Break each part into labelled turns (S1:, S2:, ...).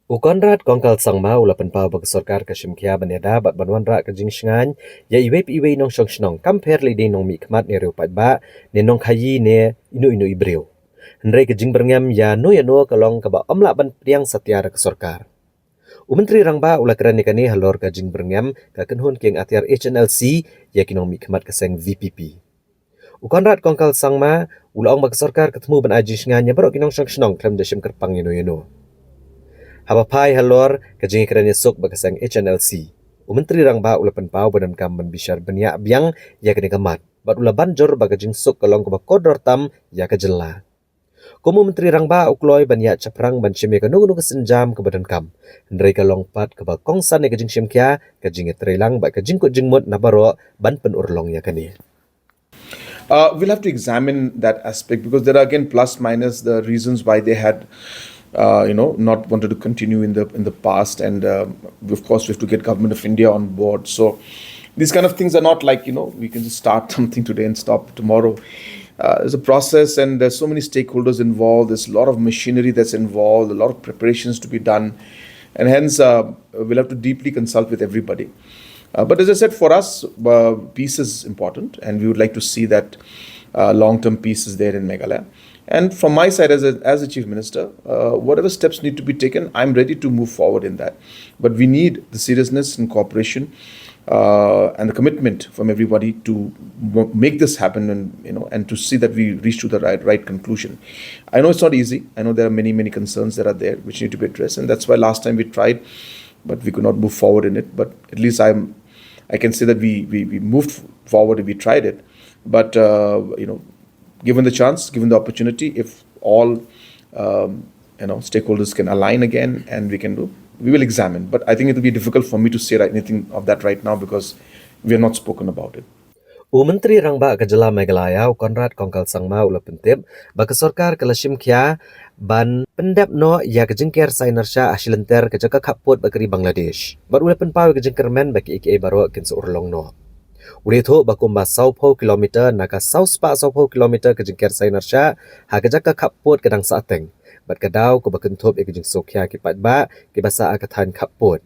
S1: Conrad kongkal sangma ulapan pau bag sarkar ka shimkia baneda bat banwan ra ka Jingshngaiñ ya iwei nong shnong kamper li nong mi khmat ne reu pat ba ne nong khayi ne inu ibreu Henry ka Jingbyrngem ya no kalong ka ba omla ban priang satya ra ka sarkar Menteri rangba ula kerani kani halor ka Jingbyrngem ka kenhun keng atiar HNLC ya kinong mi khmat ka seng VPP Conrad kongkal sangma ula ong bag sarkar ketemu ban Jingshngaiñ ya barok kinong shnong klem de shim kerpang inu Habapai halor kajing kerana sok bagasang HNLC. Menteri rangba ulapan pau badan kam bishar benya biang ya kene kamat. Bat ula banjor bagajing sok kalong ke kodor tam ya kejela. Komu menteri rangba ukloi banyak caprang ban shime ka nunggu senjam ke badan kam. Hendrai kalong pat ke kongsan ya kajing shimkia kajing trelang ba kajing kut jingmut na baroh ban pen urlong ya kani.
S2: We'll have to examine that aspect because there are again plus minus the reasons why they had not wanted to continue in the past, and of course we have to get Government of India on board. So these kind of things are not like we can just start something today and stop tomorrow. There's a process, and there's so many stakeholders involved. There's a lot of machinery that's involved, a lot of preparations to be done, and hence we'll have to deeply consult with everybody. But as I said, for us, peace is important, and we would like to see that long-term peace is there in Meghalaya. And from my side, as a Chief Minister, whatever steps need to be taken, I'm ready to move forward in that. But we need the seriousness and cooperation and the commitment from everybody to make this happen, and to see that we reach to the right conclusion. I know it's not easy. I know there are many concerns that are there which need to be addressed, and that's why last time we tried, but we could not move forward in it. But at least I can say that we moved forward and we tried it. But given the chance, given the opportunity, if all stakeholders can align again and we will examine. But I think it will be difficult for me to say anything of that right now because we have not spoken about it.
S1: Menteri rangba kajela Meghalaya Conrad kongkal sangma ula pentip baka sarkar kalashim kya ban pendap no ya kajingker sainersha asilenter kajaka khapot bakari Bangladesh. Bar ula penpaw kajingkermen baki ike baroh kinsa urlong no. Uli tu bakumba 10 kilometer naka 10 kilometer kajingker sainersha ha kajaka khapot kadang saateng. Bat kadaw ko bakentup kajing sokya kipat ba kibasa akatan khapot.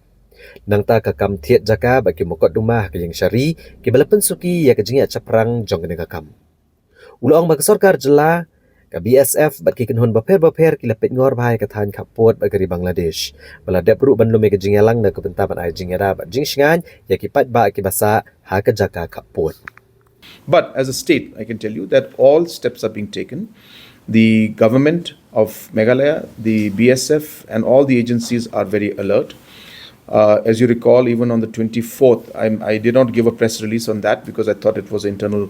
S1: Nang ta kakam thiet jaka bagi mokot rumah ke yang syari ke balapan suki ya kejingi caprang jong kena kakam. Ulang bagi sarkar jela ke BSF bagi kenhun baper ki lepet ngor bahai katan kapot bagi Bangladesh. Bala dep ru ban lume kejingi lang na kebentaban ai jingera bat Jingshngaiñ ya kipat ba ki basa ha ke jaka kapot.
S2: But as a state, I can tell you that all steps are being taken. The government of Meghalaya, the BSF and all the agencies are very alert. As you recall, even on the 24th, I did not give a press release on that because I thought it was an internal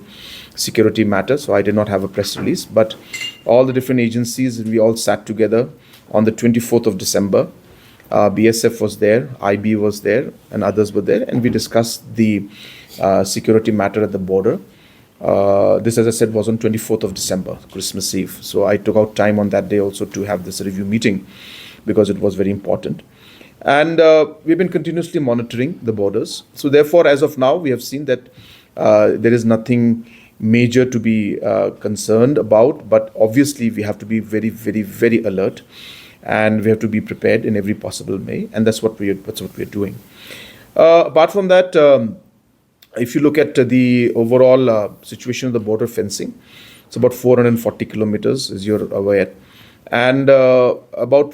S2: security matter, so I did not have a press release. But all the different agencies, we all sat together on the 24th of December. BSF was there, IB was there, and others were there, and we discussed the security matter at the border. This, as I said, was on 24th of December, Christmas Eve. So I took out time on that day also to have this review meeting because it was very important. And we've been continuously monitoring the borders. So therefore, as of now, we have seen that there is nothing major to be concerned about. But obviously, we have to be very alert, and we have to be prepared in every possible way. And that's what we're doing. Apart from that, if you look at the overall situation of the border fencing, it's about 440 kilometers, as you're aware, and about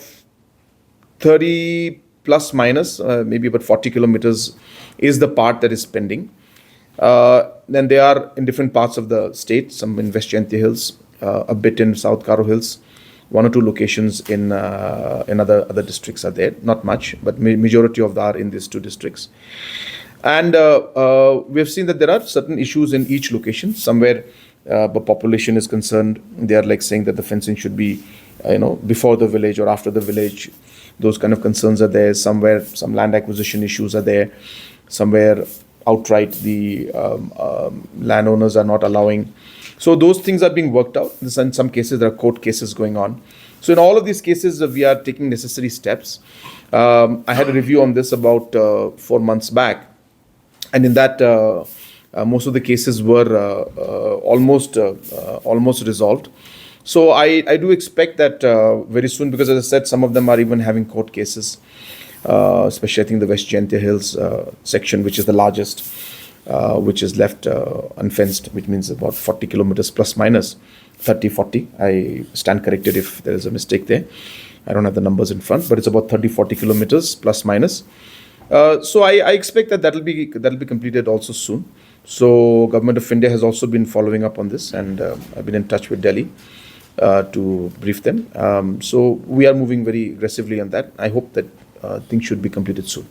S2: 30 plus minus, maybe about 40 kilometers is the part that is pending. Then they are in different parts of the state, some in West Jaintia Hills, a bit in South Karo Hills, one or two locations in other districts are there, not much, but majority of them are in these two districts. And we have seen that there are certain issues in each location. Somewhere the population is concerned, they are like saying that the fencing should be before the village or after the village. Those kind of concerns are there. Somewhere some land acquisition issues are there. Somewhere outright the landowners are not allowing. So those things are being worked out. In some cases there are court cases going on. So in all of these cases we are taking necessary steps. I had a review on this about 4 months back, and in that most of the cases were almost resolved. So I do expect that very soon, because as I said, some of them are even having court cases, especially I think the West Jaintia Hills section, which is the largest, which is left unfenced, which means about 40 kilometers plus minus 30, 40. I stand corrected if there is a mistake there. I don't have the numbers in front, but it's about 30, 40 kilometers plus minus. So I expect that that'll be completed also soon. So Government of India has also been following up on this, and I've been in touch with Delhi to brief them. So we are moving very aggressively on that. I hope that things should be completed soon.